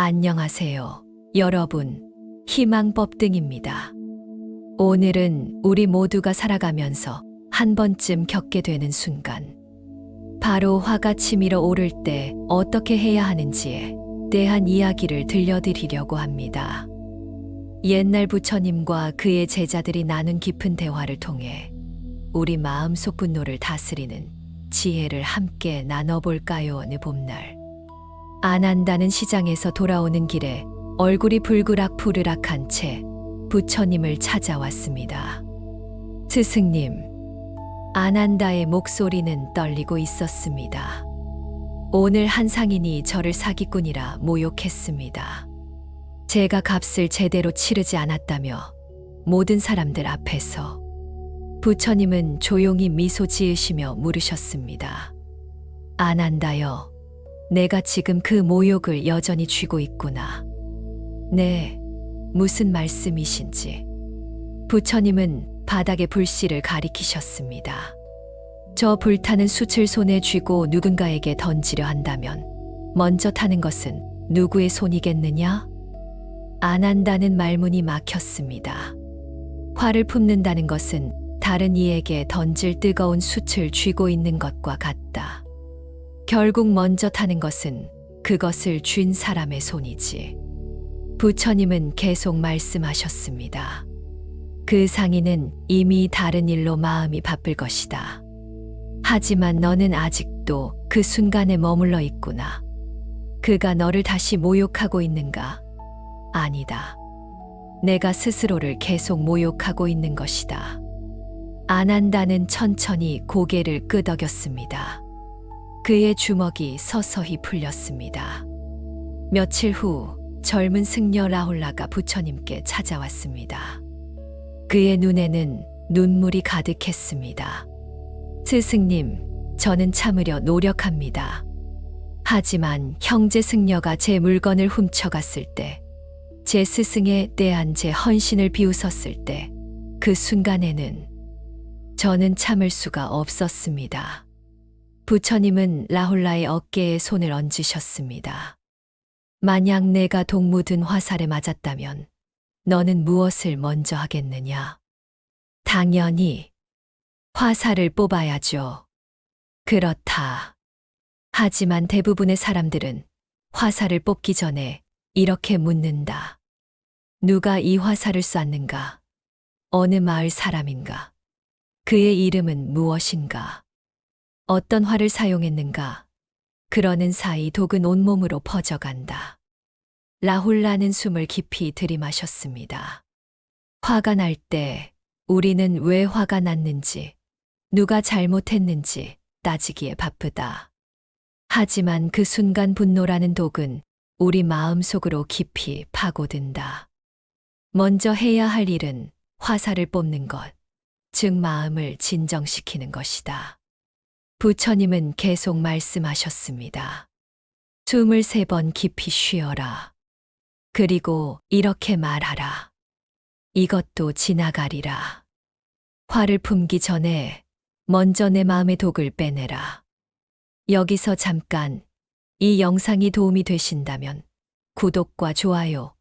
안녕하세요. 여러분, 희망법등입니다. 오늘은 우리 모두가 살아가면서 한 번쯤 겪게 되는 순간, 바로 화가 치밀어 오를 때 어떻게 해야 하는지에 대한 이야기를 들려드리려고 합니다. 옛날 부처님과 그의 제자들이 나눈 깊은 대화를 통해 우리 마음속 분노를 다스리는 지혜를 함께 나눠볼까요? 어느 봄날, 안한다는 시장에서 돌아오는 길에 얼굴이 불그락부르락한 채 부처님을 찾아왔습니다. 스승님, 안한다의 목소리는 떨리고 있었습니다. 오늘 한 상인이 저를 사기꾼이라 모욕했습니다. 제가 값을 제대로 치르지 않았다며 모든 사람들 앞에서. 부처님은 조용히 미소 지으시며 물으셨습니다. 안한다여, 내가 지금 그 모욕을 여전히 쥐고 있구나. 네, 무슨 말씀이신지. 부처님은 바닥에 불씨를 가리키셨습니다. 저 불타는 숯을 손에 쥐고 누군가에게 던지려 한다면 먼저 타는 것은 누구의 손이겠느냐? 안한다는 말문이 막혔습니다. 화를 품는다는 것은 다른 이에게 던질 뜨거운 숯을 쥐고 있는 것과 같다. 결국 먼저 타는 것은 그것을 쥔 사람의 손이지. 부처님은 계속 말씀하셨습니다. 그 상인은 이미 다른 일로 마음이 바쁠 것이다. 하지만 너는 아직도 그 순간에 머물러 있구나. 그가 너를 다시 모욕하고 있는가? 아니다. 내가 스스로를 계속 모욕하고 있는 것이다. 안한다는 천천히 고개를 끄덕였습니다. 그의 주먹이 서서히 풀렸습니다. 며칠 후 젊은 승려 라홀라가 부처님께 찾아왔습니다. 그의 눈에는 눈물이 가득했습니다. 스승님, 저는 참으려 노력합니다. 하지만 형제 승려가 제 물건을 훔쳐갔을 때, 제 스승에 대한 제 헌신을 비웃었을 때, 그 순간에는 저는 참을 수가 없었습니다. 부처님은 라홀라의 어깨에 손을 얹으셨습니다. 만약 내가 독 묻은 화살에 맞았다면 너는 무엇을 먼저 하겠느냐? 당연히 화살을 뽑아야죠. 그렇다. 하지만 대부분의 사람들은 화살을 뽑기 전에 이렇게 묻는다. 누가 이 화살을 쐈는가? 어느 마을 사람인가? 그의 이름은 무엇인가? 어떤 활을 사용했는가? 그러는 사이 독은 온몸으로 퍼져간다. 라홀라는 숨을 깊이 들이마셨습니다. 화가 날 때 우리는 왜 화가 났는지, 누가 잘못했는지 따지기에 바쁘다. 하지만 그 순간 분노라는 독은 우리 마음속으로 깊이 파고든다. 먼저 해야 할 일은 화살을 뽑는 것, 즉 마음을 진정시키는 것이다. 부처님은 계속 말씀하셨습니다. 23번 깊이 쉬어라. 그리고 이렇게 말하라. 이것도 지나가리라. 화를 품기 전에 먼저 내 마음의 독을 빼내라. 여기서 잠깐 이 영상이 도움이 되신다면 구독과 좋아요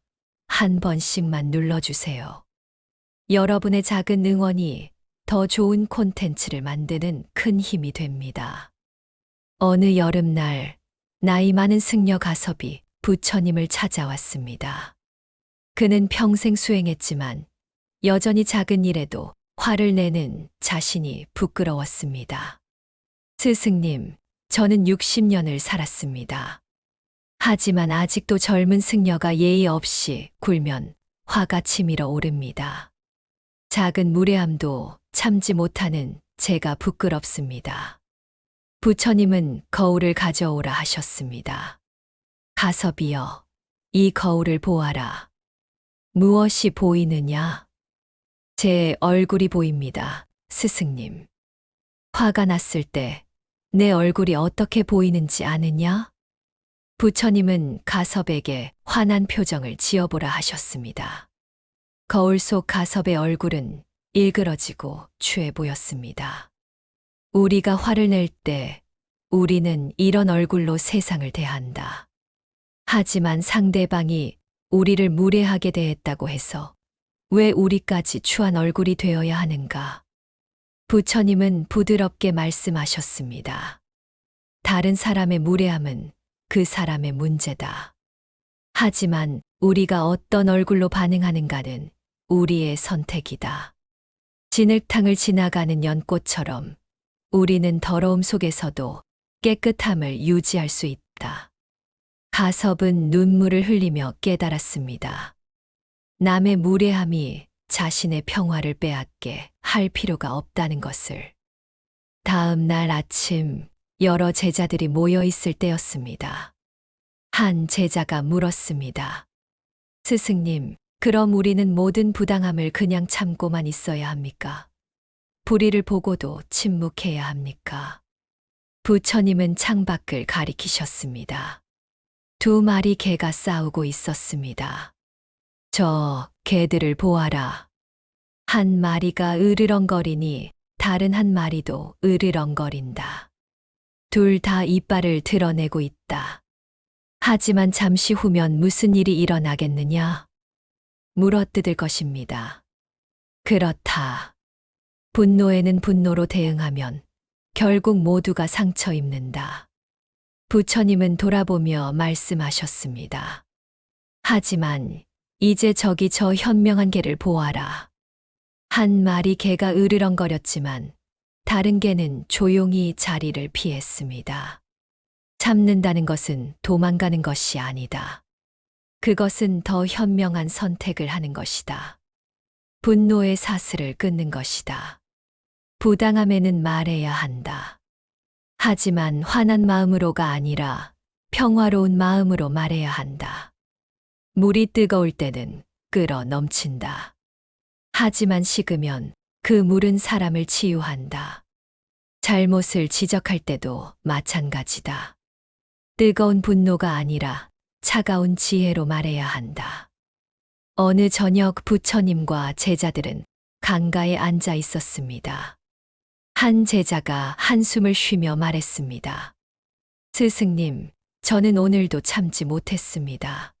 한 번씩만 눌러주세요. 여러분의 작은 응원이 더 좋은 콘텐츠를 만드는 큰 힘이 됩니다. 어느 여름날, 나이 많은 승려 가섭이 부처님을 찾아왔습니다. 그는 평생 수행했지만 여전히 작은 일에도 화를 내는 자신이 부끄러웠습니다. 스승님, 저는 60년을 살았습니다. 하지만 아직도 젊은 승려가 예의 없이 굴면 화가 치밀어 오릅니다. 작은 무례함도 참지 못하는 제가 부끄럽습니다. 부처님은 거울을 가져오라 하셨습니다. 가섭이여, 이 거울을 보아라. 무엇이 보이느냐? 제 얼굴이 보입니다, 스승님. 화가 났을 때 내 얼굴이 어떻게 보이는지 아느냐? 부처님은 가섭에게 환한 표정을 지어보라 하셨습니다. 거울 속 가섭의 얼굴은 일그러지고 추해 보였습니다. 우리가 화를 낼 때 우리는 이런 얼굴로 세상을 대한다. 하지만 상대방이 우리를 무례하게 대했다고 해서 왜 우리까지 추한 얼굴이 되어야 하는가? 부처님은 부드럽게 말씀하셨습니다. 다른 사람의 무례함은 그 사람의 문제다. 하지만 우리가 어떤 얼굴로 반응하는가는 우리의 선택이다. 진흙탕을 지나가는 연꽃처럼 우리는 더러움 속에서도 깨끗함을 유지할 수 있다. 가섭은 눈물을 흘리며 깨달았습니다. 남의 무례함이 자신의 평화를 빼앗게 할 필요가 없다는 것을. 다음 날 아침 여러 제자들이 모여 있을 때였습니다. 한 제자가 물었습니다. 스승님, 그럼 우리는 모든 부당함을 그냥 참고만 있어야 합니까? 불의를 보고도 침묵해야 합니까? 부처님은 창밖을 가리키셨습니다. 두 마리 개가 싸우고 있었습니다. 저 개들을 보아라. 한 마리가 으르렁거리니 다른 한 마리도 으르렁거린다. 둘 다 이빨을 드러내고 있다. 하지만 잠시 후면 무슨 일이 일어나겠느냐? 물어뜯을 것입니다. 그렇다. 분노에는 분노로 대응하면 결국 모두가 상처 입는다. 부처님은 돌아보며 말씀하셨습니다. 하지만 이제 저기 저 현명한 개를 보아라. 한 마리 개가 으르렁거렸지만 다른 개는 조용히 자리를 피했습니다. 참는다는 것은 도망가는 것이 아니다. 그것은 더 현명한 선택을 하는 것이다. 분노의 사슬을 끊는 것이다. 부당함에는 말해야 한다. 하지만 화난 마음으로가 아니라 평화로운 마음으로 말해야 한다. 물이 뜨거울 때는 끓어 넘친다. 하지만 식으면 그 물은 사람을 치유한다. 잘못을 지적할 때도 마찬가지다. 뜨거운 분노가 아니라 차가운 지혜로 말해야 한다. 어느 저녁 부처님과 제자들은 강가에 앉아 있었습니다. 한 제자가 한숨을 쉬며 말했습니다. 스승님, 저는 오늘도 참지 못했습니다.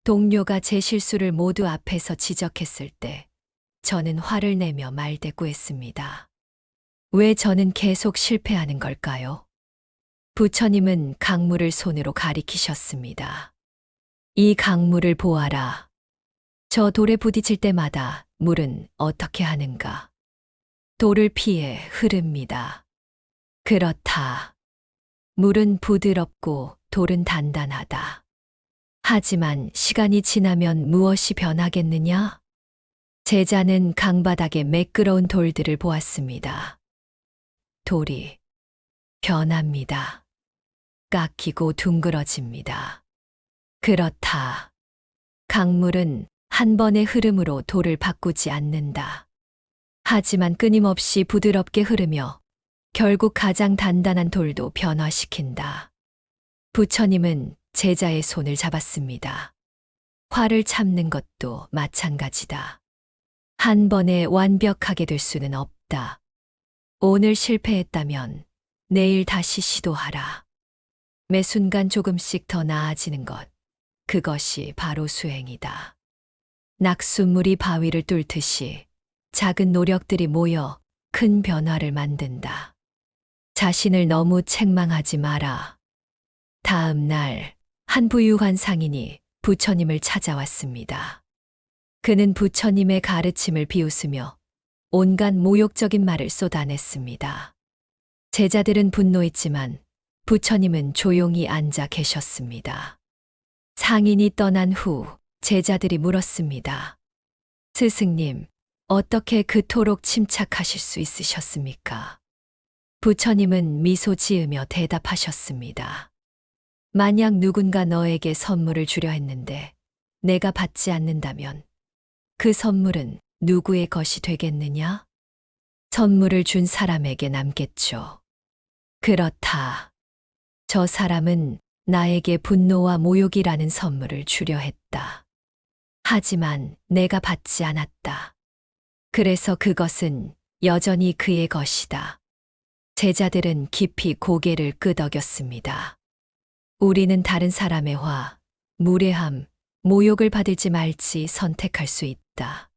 동료가 제 실수를 모두 앞에서 지적했을 때 저는 화를 내며 말대꾸했습니다. 왜 저는 계속 실패하는 걸까요? 부처님은 강물을 손으로 가리키셨습니다. 이 강물을 보아라. 저 돌에 부딪힐 때마다 물은 어떻게 하는가? 돌을 피해 흐릅니다. 그렇다. 물은 부드럽고 돌은 단단하다. 하지만 시간이 지나면 무엇이 변하겠느냐? 제자는 강바닥에 매끄러운 돌들을 보았습니다. 돌이 변합니다. 깎이고 둥그러집니다. 그렇다. 강물은 한 번의 흐름으로 돌을 바꾸지 않는다. 하지만 끊임없이 부드럽게 흐르며 결국 가장 단단한 돌도 변화시킨다. 부처님은 제자의 손을 잡았습니다. 화를 참는 것도 마찬가지다. 한 번에 완벽하게 될 수는 없다. 오늘 실패했다면 내일 다시 시도하라. 매 순간 조금씩 더 나아지는 것, 그것이 바로 수행이다. 낙숫물이 바위를 뚫듯이 작은 노력들이 모여 큰 변화를 만든다. 자신을 너무 책망하지 마라. 다음 날, 한 부유한 상인이 부처님을 찾아왔습니다. 그는 부처님의 가르침을 비웃으며 온갖 모욕적인 말을 쏟아냈습니다. 제자들은 분노했지만 부처님은 조용히 앉아 계셨습니다. 상인이 떠난 후 제자들이 물었습니다. 스승님, 어떻게 그토록 침착하실 수 있으셨습니까? 부처님은 미소 지으며 대답하셨습니다. 만약 누군가 너에게 선물을 주려 했는데 내가 받지 않는다면 그 선물은 누구의 것이 되겠느냐? 선물을 준 사람에게 남겠죠. 그렇다. 저 사람은 나에게 분노와 모욕이라는 선물을 주려 했다. 하지만 내가 받지 않았다. 그래서 그것은 여전히 그의 것이다. 제자들은 깊이 고개를 끄덕였습니다. 우리는 다른 사람의 화, 무례함, 모욕을 받을지 말지 선택할 수 있다.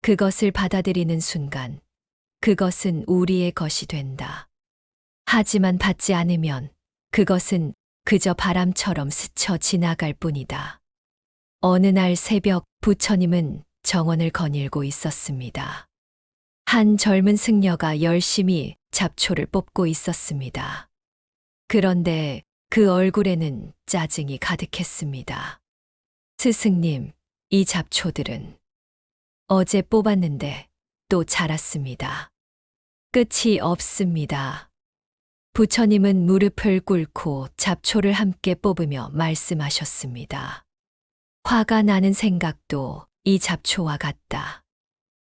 그것을 받아들이는 순간, 그것은 우리의 것이 된다. 하지만 받지 않으면 그것은 그저 바람처럼 스쳐 지나갈 뿐이다. 어느 날 새벽 부처님은 정원을 거닐고 있었습니다. 한 젊은 승려가 열심히 잡초를 뽑고 있었습니다. 그런데 그 얼굴에는 짜증이 가득했습니다. 스승님, 이 잡초들은 어제 뽑았는데 또 자랐습니다. 끝이 없습니다. 부처님은 무릎을 꿇고 잡초를 함께 뽑으며 말씀하셨습니다. 화가 나는 생각도 이 잡초와 같다.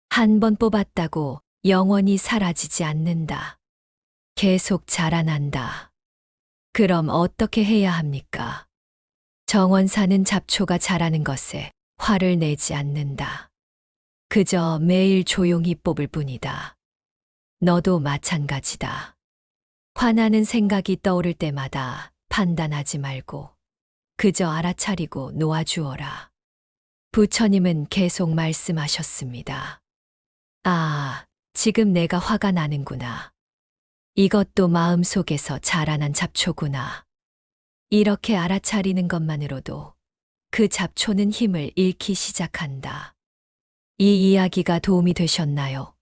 한 번 뽑았다고 영원히 사라지지 않는다. 계속 자라난다. 그럼 어떻게 해야 합니까? 정원 사는 잡초가 자라는 것에 화를 내지 않는다. 그저 매일 조용히 뽑을 뿐이다. 너도 마찬가지다. 화나는 생각이 떠오를 때마다 판단하지 말고 그저 알아차리고 놓아주어라. 부처님은 계속 말씀하셨습니다. 아, 지금 내가 화가 나는구나. 이것도 마음속에서 자라난 잡초구나. 이렇게 알아차리는 것만으로도 그 잡초는 힘을 잃기 시작한다. 이 이야기가 도움이 되셨나요?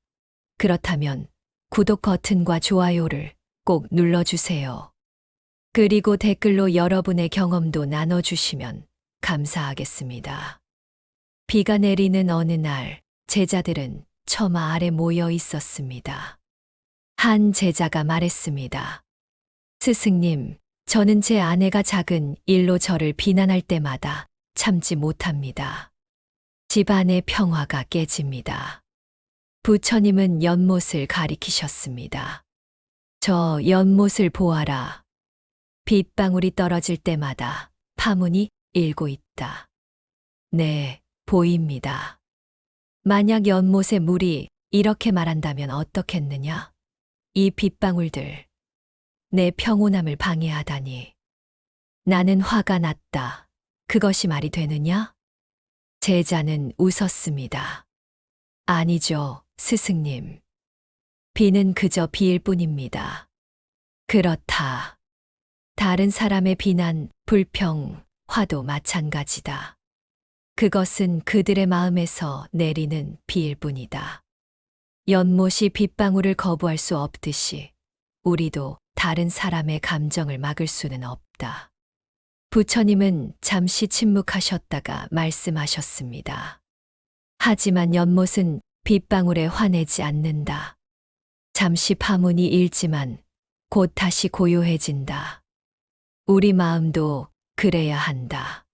그렇다면 구독 버튼과 좋아요를 꼭 눌러주세요. 그리고 댓글로 여러분의 경험도 나눠주시면 감사하겠습니다. 비가 내리는 어느 날, 제자들은 처마 아래 모여 있었습니다. 한 제자가 말했습니다. 스승님, 저는 제 아내가 작은 일로 저를 비난할 때마다 참지 못합니다. 집안의 평화가 깨집니다. 부처님은 연못을 가리키셨습니다. 저 연못을 보아라. 빗방울이 떨어질 때마다 파문이 일고 있다. 네, 보입니다. 만약 연못의 물이 이렇게 말한다면 어떻겠느냐? 이 빗방울들, 내 평온함을 방해하다니. 나는 화가 났다. 그것이 말이 되느냐? 제자는 웃었습니다. 아니죠, 스승님. 비는 그저 비일 뿐입니다. 그렇다. 다른 사람의 비난, 불평, 화도 마찬가지다. 그것은 그들의 마음에서 내리는 비일 뿐이다. 연못이 빗방울을 거부할 수 없듯이 우리도 다른 사람의 감정을 막을 수는 없다. 부처님은 잠시 침묵하셨다가 말씀하셨습니다. 하지만 연못은 빗방울에 화내지 않는다. 잠시 파문이 일지만 곧 다시 고요해진다. 우리 마음도 그래야 한다.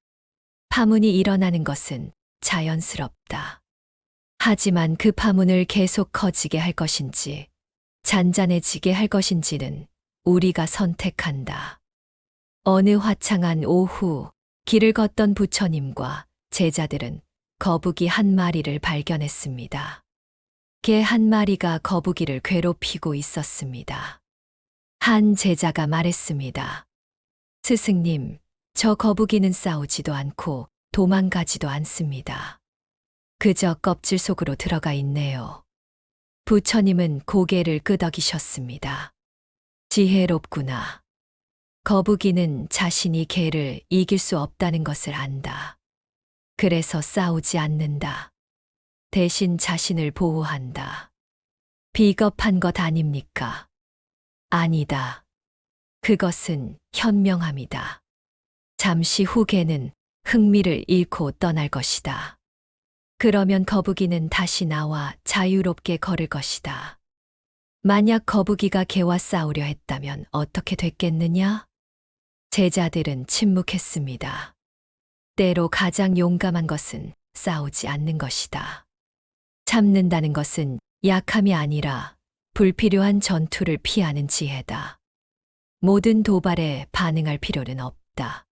파문이 일어나는 것은 자연스럽다. 하지만 그 파문을 계속 커지게 할 것인지, 잔잔해지게 할 것인지는 우리가 선택한다. 어느 화창한 오후, 길을 걷던 부처님과 제자들은 거북이 한 마리를 발견했습니다. 개 한 마리가 거북이를 괴롭히고 있었습니다. 한 제자가 말했습니다. 스승님, 저 거북이는 싸우지도 않고 도망가지도 않습니다. 그저 껍질 속으로 들어가 있네요. 부처님은 고개를 끄덕이셨습니다. 지혜롭구나. 거북이는 자신이 개를 이길 수 없다는 것을 안다. 그래서 싸우지 않는다. 대신 자신을 보호한다. 비겁한 것 아닙니까? 아니다. 그것은 현명함이다. 잠시 후 개는 흥미를 잃고 떠날 것이다. 그러면 거북이는 다시 나와 자유롭게 걸을 것이다. 만약 거북이가 개와 싸우려 했다면 어떻게 됐겠느냐? 제자들은 침묵했습니다. 때로 가장 용감한 것은 싸우지 않는 것이다. 참는다는 것은 약함이 아니라 불필요한 전투를 피하는 지혜다. 모든 도발에 반응할 필요는 없다.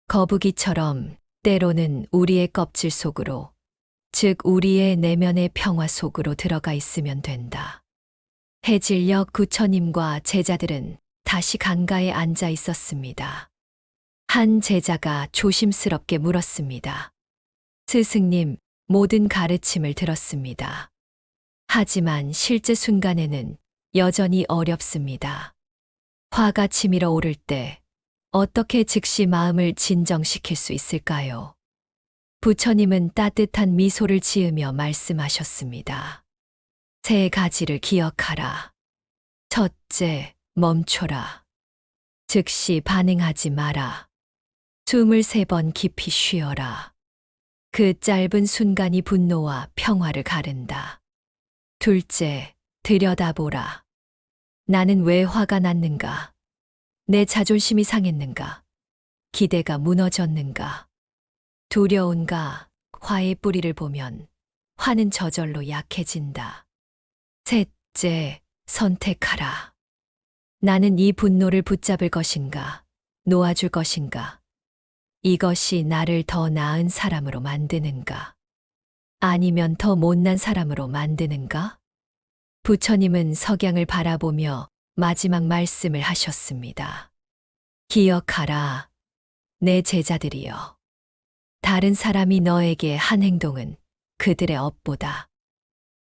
거북이처럼 때로는 우리의 껍질 속으로, 즉 우리의 내면의 평화 속으로 들어가 있으면 된다. 해질녘 부처님과 제자들은 다시 강가에 앉아 있었습니다. 한 제자가 조심스럽게 물었습니다. 스승님, 모든 가르침을 들었습니다. 하지만 실제 순간에는 여전히 어렵습니다. 화가 치밀어 오를 때 어떻게 즉시 마음을 진정시킬 수 있을까요? 부처님은 따뜻한 미소를 지으며 말씀하셨습니다. 세 가지를 기억하라. 첫째, 멈춰라. 즉시 반응하지 마라. 숨을 3번 깊이 쉬어라. 그 짧은 순간이 분노와 평화를 가른다. 둘째, 들여다보라. 나는 왜 화가 났는가? 내 자존심이 상했는가? 기대가 무너졌는가? 두려운가? 화의 뿌리를 보면 화는 저절로 약해진다. 셋째, 선택하라. 나는 이 분노를 붙잡을 것인가? 놓아줄 것인가? 이것이 나를 더 나은 사람으로 만드는가? 아니면 더 못난 사람으로 만드는가? 부처님은 석양을 바라보며 마지막 말씀을 하셨습니다. 기억하라, 내 제자들이여. 다른 사람이 너에게 한 행동은 그들의 업보다.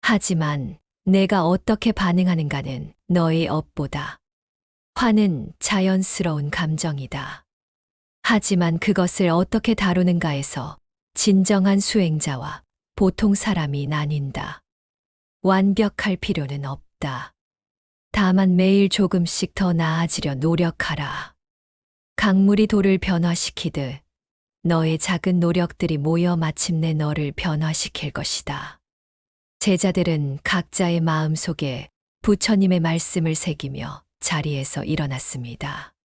하지만 내가 어떻게 반응하는가는 너의 업보다. 화는 자연스러운 감정이다. 하지만 그것을 어떻게 다루는가에서 진정한 수행자와 보통 사람이 나뉜다. 완벽할 필요는 없다. 다만 매일 조금씩 더 나아지려 노력하라. 강물이 돌을 변화시키듯 너의 작은 노력들이 모여 마침내 너를 변화시킬 것이다. 제자들은 각자의 마음 속에 부처님의 말씀을 새기며 자리에서 일어났습니다.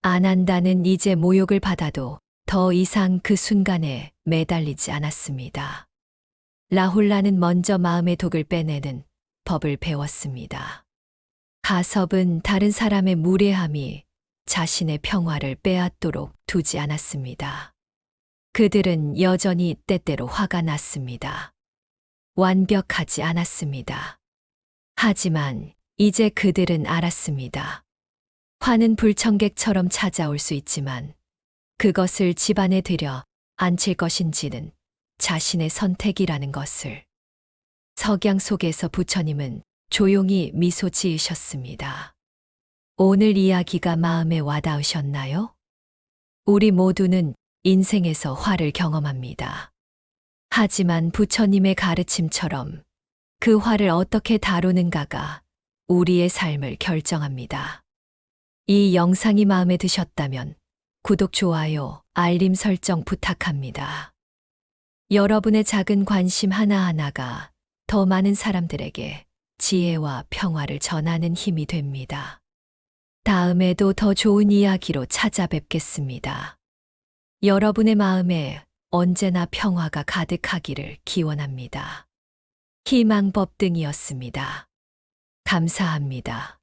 아난다는 이제 모욕을 받아도 더 이상 그 순간에 매달리지 않았습니다. 라훌라는 먼저 마음의 독을 빼내는 법을 배웠습니다. 가섭은 다른 사람의 무례함이 자신의 평화를 빼앗도록 두지 않았습니다. 그들은 여전히 때때로 화가 났습니다. 완벽하지 않았습니다. 하지만 이제 그들은 알았습니다. 화는 불청객처럼 찾아올 수 있지만 그것을 집안에 들여 앉힐 것인지는 자신의 선택이라는 것을. 석양 속에서 부처님은 조용히 미소 지으셨습니다. 오늘 이야기가 마음에 와닿으셨나요? 우리 모두는 인생에서 화를 경험합니다. 하지만 부처님의 가르침처럼 그 화를 어떻게 다루는가가 우리의 삶을 결정합니다. 이 영상이 마음에 드셨다면 구독, 좋아요, 알림 설정 부탁합니다. 여러분의 작은 관심 하나하나가 더 많은 사람들에게 지혜와 평화를 전하는 힘이 됩니다. 다음에도 더 좋은 이야기로 찾아뵙겠습니다. 여러분의 마음에 언제나 평화가 가득하기를 기원합니다. 희망법등이었습니다. 감사합니다.